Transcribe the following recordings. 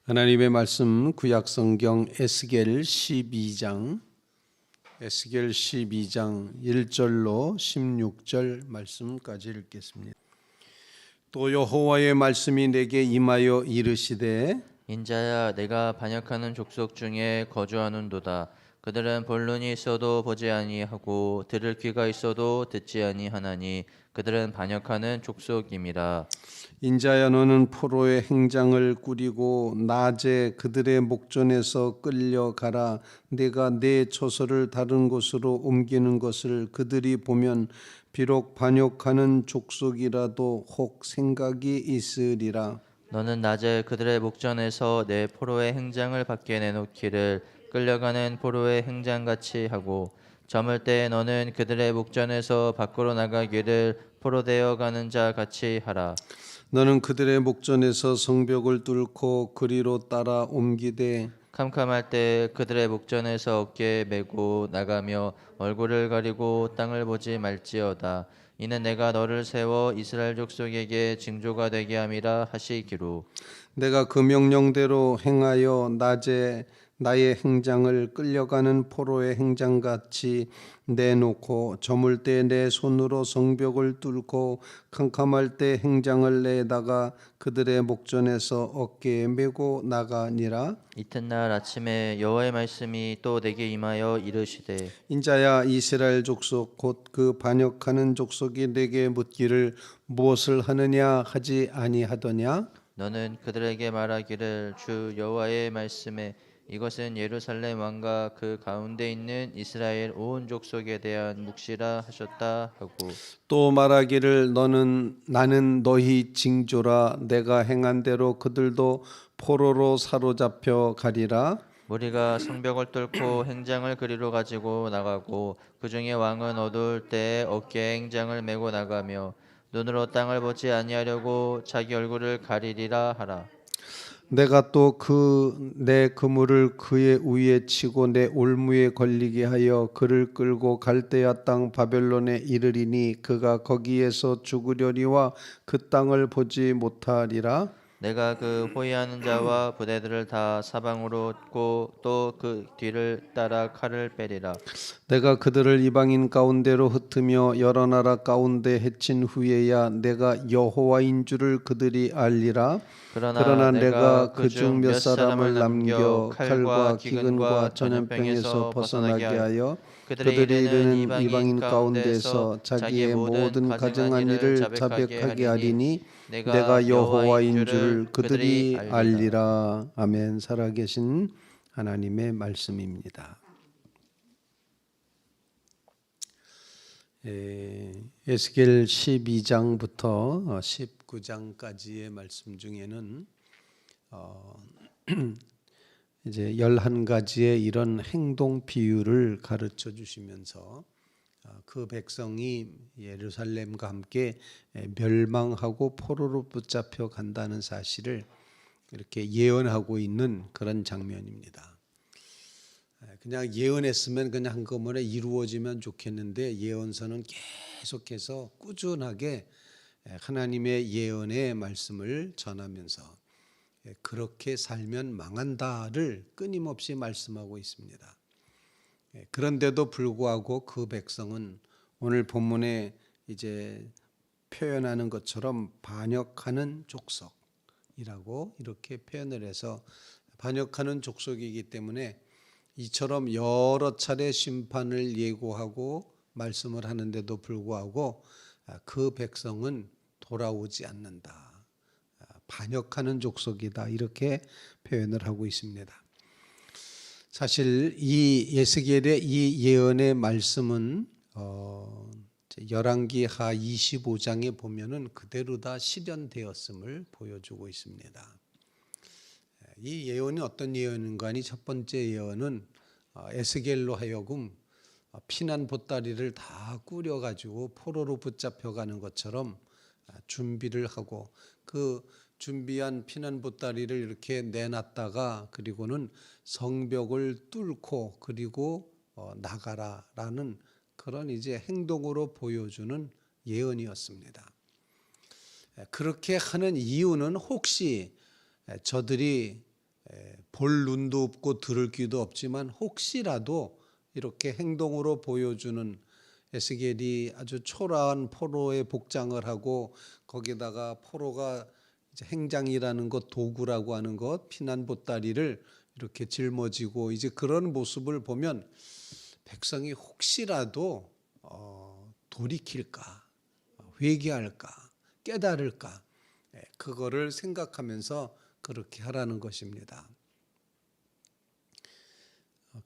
하나님의 말씀 구약성경 에스겔 12장 1절로 16절 말씀까지 읽겠습니다. 또 여호와의 말씀이 내게 임하여 이르시되 인자야, 내가 반역하는 족속 중에 거주하는도다. 그들은 볼 눈이 있어도 보지 아니하고 들을 귀가 있어도 듣지 아니하나니 그들은 반역하는 족속임이라. 인자야, 너는 포로의 행장을 꾸리고 낮에 그들의 목전에서 끌려가라. 내가 내 처소를 다른 곳으로 옮기는 것을 그들이 보면 비록 반역하는 족속이라도 혹 생각이 있으리라. 너는 낮에 그들의 목전에서 내 포로의 행장을 밖에 내놓기를 끌려가는 포로의 행장같이 하고, 저물 때 너는 그들의 목전에서 밖으로 나가기를 포로되어 가는 자 같이 하라. 너는 그들의 목전에서 성벽을 뚫고 그리로 따라 옮기되 캄캄할 때 그들의 목전에서 어깨에 메고 나가며 얼굴을 가리고 땅을 보지 말지어다. 이는 내가 너를 세워 이스라엘 족속에게 징조가 되게 함이라 하시기로. 내가 그 명령대로 행하여 낮에 나의 행장을 끌려가는 포로의 행장같이 내놓고 저물 때 내 손으로 성벽을 뚫고 캄캄할 때 행장을 내다가 그들의 목전에서 어깨에 메고 나가니라. 이튿날 아침에 여호와의 말씀이 또 내게 임하여 이르시되, 인자야, 이스라엘 족속 곧 그 반역하는 족속이 내게 묻기를 무엇을 하느냐 하지 아니하더냐. 너는 그들에게 말하기를 주 여호와의 말씀에 이것은 예루살렘 왕과 그 가운데 있는 이스라엘 온 족속에 대한 묵시라 하셨다 하고, 또 말하기를 나는 너희 징조라. 내가 행한 대로 그들도 포로로 사로잡혀 가리라. 무리가 성벽을 뚫고 행장을 그리로 가지고 나가고 그 중에 왕은 어두울 때에 어깨에 행장을 메고 나가며 눈으로 땅을 보지 아니하려고 자기 얼굴을 가리리라 하라. 내가 또 내 그물을 그의 위에 치고 내 올무에 걸리게 하여 그를 끌고 갈대아 땅 바벨론에 이르리니 그가 거기에서 죽으려니와 그 땅을 보지 못하리라. 내가 그 호위하는 자와 부대들을 다 사방으로 꽂고 또 그 뒤를 따라 칼을 빼리라. 내가 그들을 이방인 가운데로 흩으며 여러 나라 가운데 해친 후에야 내가 여호와인 줄을 그들이 알리라. 그러나 그러나 내가 내가 그 그 중 중 몇 몇 사람을 사람을 남겨 남겨 칼과 칼과 기근과 기근과 전염병에서 전염병에서 벗어나게 벗어나게 하여 그들의 그들이 이르는 이르는 이방인 이방인 가운데서 가운데서 자기의 자기의 모든 모든 가증한 일을 자백하게 자백하게 하리니 하리니 내가 내가 여호와인 여호와인 줄을 줄을 그들이 그들이 알리라. 알리라. 아멘. 살아계신 하나님의 말씀입니다. 에스겔 12장부터 19장까지의 말씀 중에는 이제 11가지의 이런 행동 비유를 가르쳐 주시면서 그 백성이 예루살렘과 함께 멸망하고 포로로 붙잡혀 간다는 사실을 이렇게 예언하고 있는 그런 장면입니다. 그냥 예언했으면 그냥 한꺼번에 이루어지면 좋겠는데 예언서는 계속해서 꾸준하게 하나님의 예언의 말씀을 전하면서 그렇게 살면 망한다를 끊임없이 말씀하고 있습니다. 그런데도 불구하고 그 백성은 오늘 본문에 이제 표현하는 것처럼 반역하는 족속이라고 이렇게 표현을 해서 반역하는 족속이기 때문에 이처럼 여러 차례 심판을 예고하고 말씀을 하는데도 불구하고 그 백성은 돌아오지 않는다. 반역하는 족속이다. 이렇게 표현을 하고 있습니다. 사실 이 에스겔의 이 예언의 말씀은 열왕기하 25장에 보면은 그대로 다 실현되었음을 보여주고 있습니다. 이 예언이 어떤 예언인가 하니 첫 번째 예언은 에스겔로 하여금 피난 보따리를 다 꾸려가지고 포로로 붙잡혀가는 것처럼 준비를 하고 그 준비한 피난 보따리를 이렇게 내놨다가 그리고는 성벽을 뚫고 그리고 나가라라는 그런 이제 행동으로 보여주는 예언이었습니다. 그렇게 하는 이유는 혹시 저들이 볼 눈도 없고 들을 귀도 없지만 혹시라도 이렇게 행동으로 보여주는, 에스겔이 아주 초라한 포로의 복장을 하고 거기다가 포로가 이제 행장이라는 것, 도구라고 하는 것, 피난 보따리를 이렇게 짊어지고 이제 그런 모습을 보면 백성이 혹시라도 돌이킬까, 회개할까, 깨달을까, 그거를 생각하면서 그렇게 하라는 것입니다.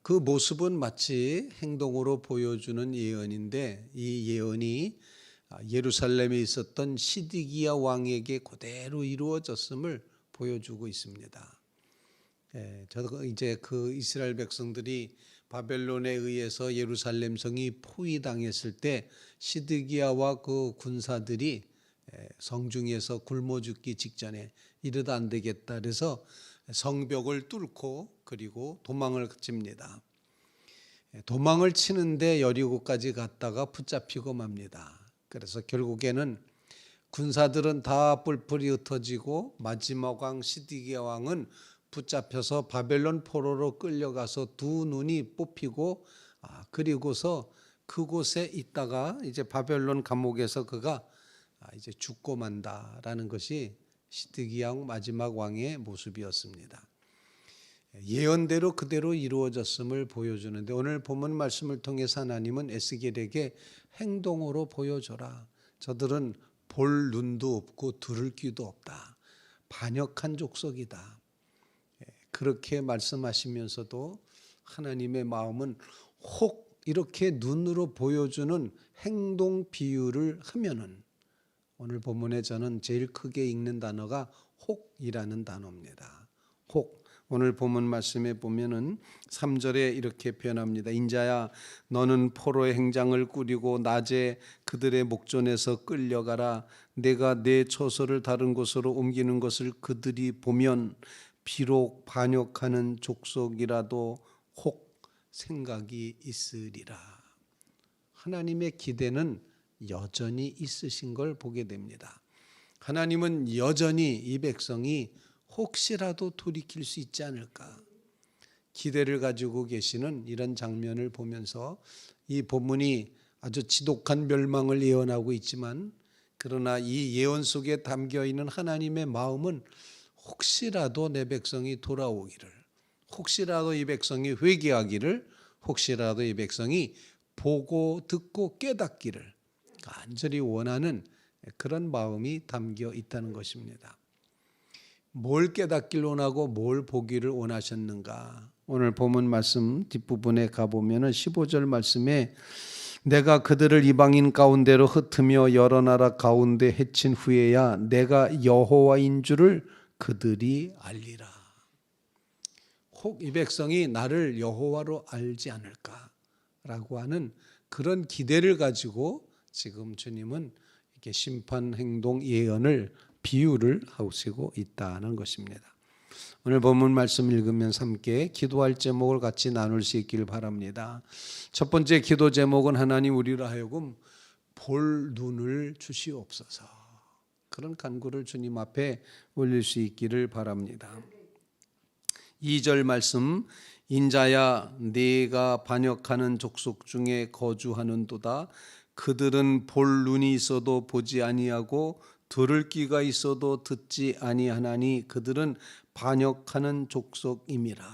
그 모습은 마치 행동으로 보여주는 예언인데, 이 예언이 예루살렘에 있었던 시드기야 왕에게 그대로 이루어졌음을 보여주고 있습니다. 저도 이제 그 이스라엘 백성들이 바벨론에 의해서 예루살렘 성이 포위당했을 때 시드기야와 그 군사들이 성중에서 굶어 죽기 직전에 이러다 안 되겠다 그래서 성벽을 뚫고 그리고 도망을 칩니다. 도망을 치는데 여리고까지 갔다가 붙잡히고 맙니다. 그래서 결국에는 군사들은 다 뿔뿔이 흩어지고 마지막 왕 시드기야 왕은 붙잡혀서 바벨론 포로로 끌려가서 두 눈이 뽑히고 그리고서 그곳에 있다가 이제 바벨론 감옥에서 그가 이제 죽고 만다라는 것이 시드기야 마지막 왕의 모습이었습니다. 예언대로 그대로 이루어졌음을 보여주는데, 오늘 본문 말씀을 통해서 하나님은 에스겔에게 행동으로 보여줘라. 저들은 볼 눈도 없고 들을 귀도 없다. 반역한 족속이다. 그렇게 말씀하시면서도 하나님의 마음은 혹 이렇게 눈으로 보여주는 행동 비유를 하면은, 오늘 본문에 저는 제일 크게 읽는 단어가 혹이라는 단어입니다. 혹. 오늘 본문 말씀에 보면은 3절에 이렇게 표현합니다. 인자야, 너는 포로의 행장을 꾸리고 낮에 그들의 목전에서 끌려가라. 내가 내 처소를 다른 곳으로 옮기는 것을 그들이 보면 비록 반역하는 족속이라도 혹 생각이 있으리라. 하나님의 기대는 여전히 있으신 걸 보게 됩니다. 하나님은 여전히 이 백성이 혹시라도 돌이킬 수 있지 않을까 기대를 가지고 계시는 이런 장면을 보면서, 이 본문이 아주 지독한 멸망을 예언하고 있지만 그러나 이 예언 속에 담겨 있는 하나님의 마음은 혹시라도 내 백성이 돌아오기를, 혹시라도 이 백성이 회개하기를, 혹시라도 이 백성이 보고 듣고 깨닫기를 간절히 원하는 그런 마음이 담겨 있다는 것입니다. 뭘 깨닫기를 원하고 뭘 보기를 원하셨는가? 오늘 본문 말씀 뒷부분에 가보면 15절 말씀에 내가 그들을 이방인 가운데로 흩으며 여러 나라 가운데 해친 후에야 내가 여호와인 줄을 그들이 알리라. 혹 이 백성이 나를 여호와로 알지 않을까라고 하는 그런 기대를 가지고 지금 주님은 이렇게 심판 행동 예언을 비유를 하시고 있다는 것입니다. 오늘 본문 말씀 읽으면서 함께 기도할 제목을 같이 나눌 수 있기를 바랍니다. 첫 번째 기도 제목은 하나님 우리로 하여금 볼 눈을 주시옵소서. 그런 간구를 주님 앞에 올릴 수 있기를 바랍니다. 2절 말씀, 인자야 네가 반역하는 족속 중에 거주하는도다. 그들은 볼 눈이 있어도 보지 아니하고 들을 귀가 있어도 듣지 아니하나니 그들은 반역하는 족속임이라.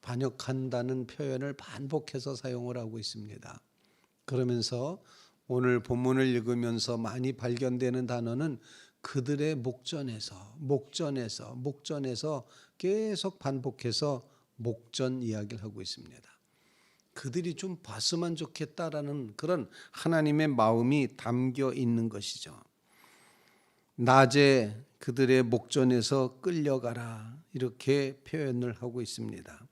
반역한다는 표현을 반복해서 사용을 하고 있습니다. 그러면서 오늘 본문을 읽으면서 많이 발견되는 단어는 그들의 목전에서 계속 반복해서 목전 이야기를 하고 있습니다. 그들이 좀 봤으면 좋겠다라는 그런 하나님의 마음이 담겨 있는 것이죠. 낮에 그들의 목전에서 끌려가라 이렇게 표현을 하고 있습니다.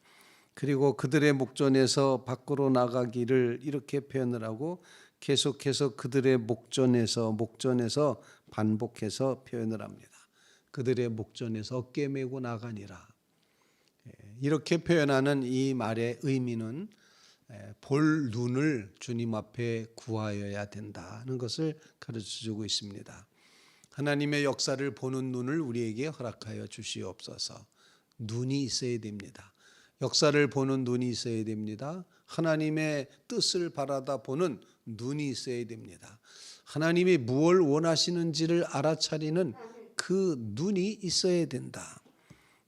그리고 그들의 목전에서 밖으로 나가기를 이렇게 표현을 하고 계속해서 그들의 목전에서 반복해서 표현을 합니다. 그들의 목전에서 어깨 메고 나가니라. 이렇게 표현하는 이 말의 의미는 볼 눈을 주님 앞에 구하여야 된다는 것을 가르쳐주고 있습니다. 하나님의 역사를 보는 눈을 우리에게 허락하여 주시옵소서. 눈이 있어야 됩니다. 역사를 보는 눈이 있어야 됩니다. 하나님의 뜻을 바라다 보는 눈이 있어야 됩니다. 하나님이 무엇을 원하시는지를 알아차리는 그 눈이 있어야 된다.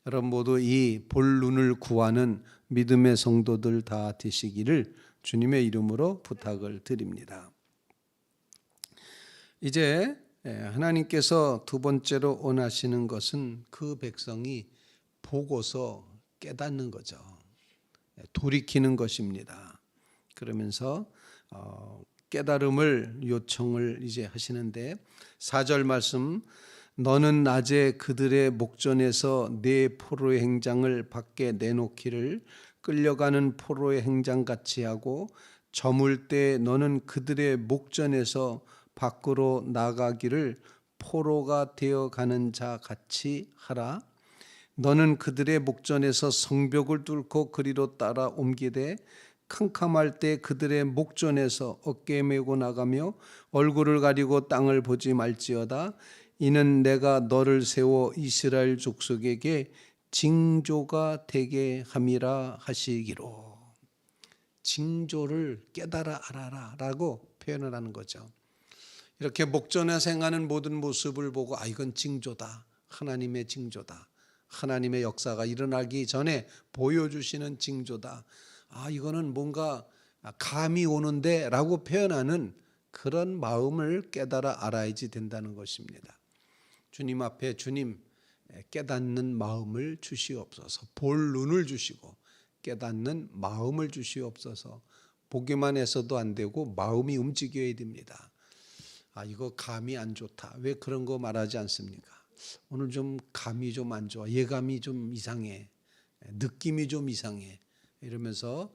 여러분 모두 이 볼 눈을 구하는 믿음의 성도들 다 되시기를 주님의 이름으로 부탁을 드립니다. 이제 하나님께서 두 번째로 원하시는 것은 그 백성이 보고서 깨닫는 거죠. 돌이키는 것입니다. 그러면서 깨달음을 요청을 이제 하시는데 4절 말씀, 너는 낮에 그들의 목전에서 내 포로의 행장을 밖에 내놓기를 끌려가는 포로의 행장같이 하고 저물 때 너는 그들의 목전에서 밖으로 나가기를 포로가 되어가는 자 같이 하라. 너는 그들의 목전에서 성벽을 뚫고 그리로 따라 옮기되 캄캄할 때 그들의 목전에서 어깨에 메고 나가며 얼굴을 가리고 땅을 보지 말지어다. 이는 내가 너를 세워 이스라엘 족속에게 징조가 되게 함이라 하시기로. 징조를 깨달아 알아라 라고 표현을 하는 거죠. 이렇게 목전에서 행하는 모든 모습을 보고 이건 징조다. 하나님의 징조다. 하나님의 역사가 일어나기 전에 보여주시는 징조다. 이거는 뭔가 감이 오는데 라고 표현하는 그런 마음을 깨달아 알아야지 된다는 것입니다. 주님 앞에 주님 깨닫는 마음을 주시옵소서. 볼 눈을 주시고 깨닫는 마음을 주시옵소서. 보기만 해서도 안 되고 마음이 움직여야 됩니다. 이거 감이 안 좋다. 왜 그런 거 말하지 않습니까? 오늘 좀 감이 좀 안 좋아. 예감이 좀 이상해. 느낌이 좀 이상해. 이러면서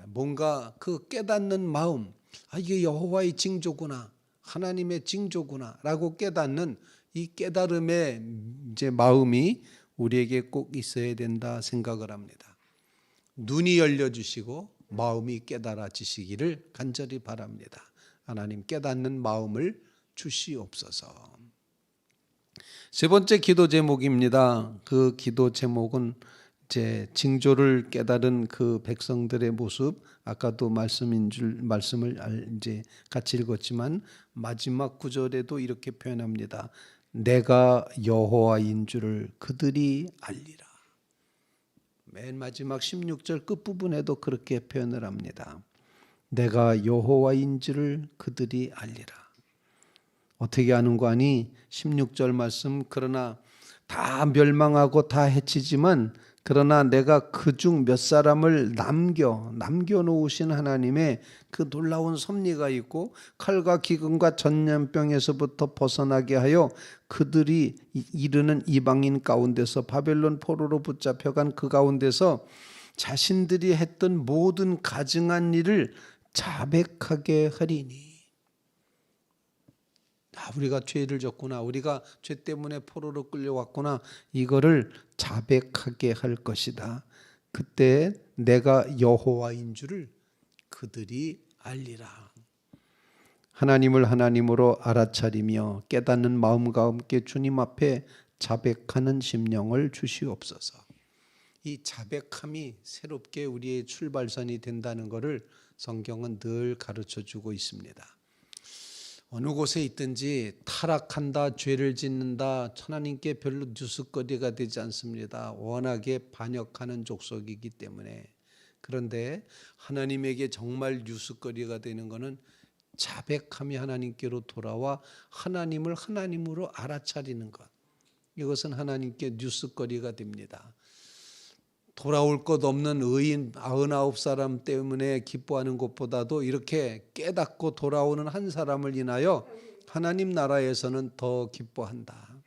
뭔가 그 깨닫는 마음, 이게 여호와의 징조구나. 하나님의 징조구나. 라고 깨닫는 이 깨달음의 이제 마음이 우리에게 꼭 있어야 된다 생각을 합니다. 눈이 열려주시고 마음이 깨달아지시기를 간절히 바랍니다. 하나님 깨닫는 마음을 주시옵소서. 세 번째 기도 제목입니다. 그 기도 제목은 이제 징조를 깨달은 그 백성들의 모습, 아까도 말씀을 이제 같이 읽었지만 마지막 구절에도 이렇게 표현합니다. 내가 여호와인 줄을 그들이 알리라. 맨 마지막 16절 끝부분에도 그렇게 표현을 합니다. 내가 여호와인 줄을 그들이 알리라. 어떻게 아는 거 아니? 16절 말씀, 그러나 다 멸망하고 다 해치지만 그러나 내가 그중 몇 사람을 남겨놓으신 하나님의 그 놀라운 섭리가 있고 칼과 기근과 전염병에서부터 벗어나게 하여 그들이 이르는 이방인 가운데서 바벨론 포로로 붙잡혀간 그 가운데서 자신들이 했던 모든 가증한 일을 자백하게 하리니. 우리가 죄를 졌구나. 우리가 죄 때문에 포로로 끌려왔구나. 이거를 자백하게 할 것이다. 그때 내가 여호와인 줄을 그들이 알리라. 하나님을 하나님으로 알아차리며 깨닫는 마음과 함께 주님 앞에 자백하는 심령을 주시옵소서. 이 자백함이 새롭게 우리의 출발선이 된다는 것을 성경은 늘 가르쳐주고 있습니다. 어느 곳에 있든지 타락한다, 죄를 짓는다, 하나님께 별로 뉴스거리가 되지 않습니다. 워낙에 반역하는 족속이기 때문에. 그런데 하나님에게 정말 뉴스거리가 되는 것은 자백함이 하나님께로 돌아와 하나님을 하나님으로 알아차리는 것. 이것은 하나님께 뉴스거리가 됩니다. 돌아올 것 없는 의인 99사람 때문에 기뻐하는 것보다도 이렇게 깨닫고 돌아오는 한 사람을 인하여 하나님 나라에서는 더 기뻐한다.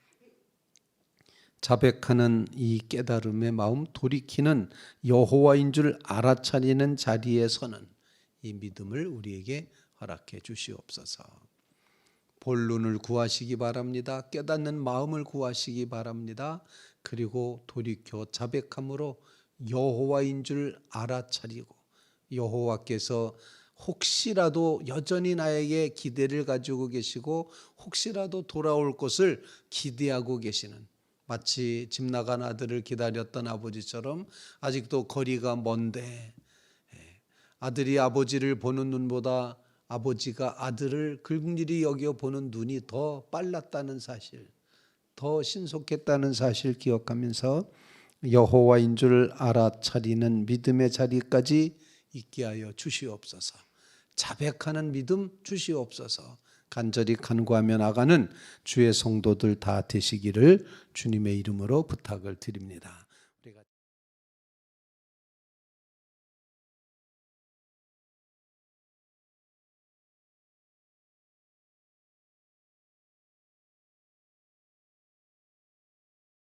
자백하는 이 깨달음의 마음, 돌이키는 여호와인 줄 알아차리는 자리에 서는 이 믿음을 우리에게 허락해 주시옵소서. 볼 눈을 구하시기 바랍니다. 깨닫는 마음을 구하시기 바랍니다. 그리고 돌이켜 자백함으로 여호와인 줄 알아차리고 여호와께서 혹시라도 여전히 나에게 기대를 가지고 계시고 혹시라도 돌아올 것을 기대하고 계시는, 마치 집 나간 아들을 기다렸던 아버지처럼 아직도 거리가 먼데 아들이 아버지를 보는 눈보다 아버지가 아들을 긍휼히 여겨 보는 눈이 더 빨랐다는 사실, 더 신속했다는 사실 기억하면서 여호와인 줄 알아차리는 믿음의 자리까지 있게 하여 주시옵소서. 자백하는 믿음 주시옵소서. 간절히 간구하며 나가는 주의 성도들 다 되시기를 주님의 이름으로 부탁을 드립니다.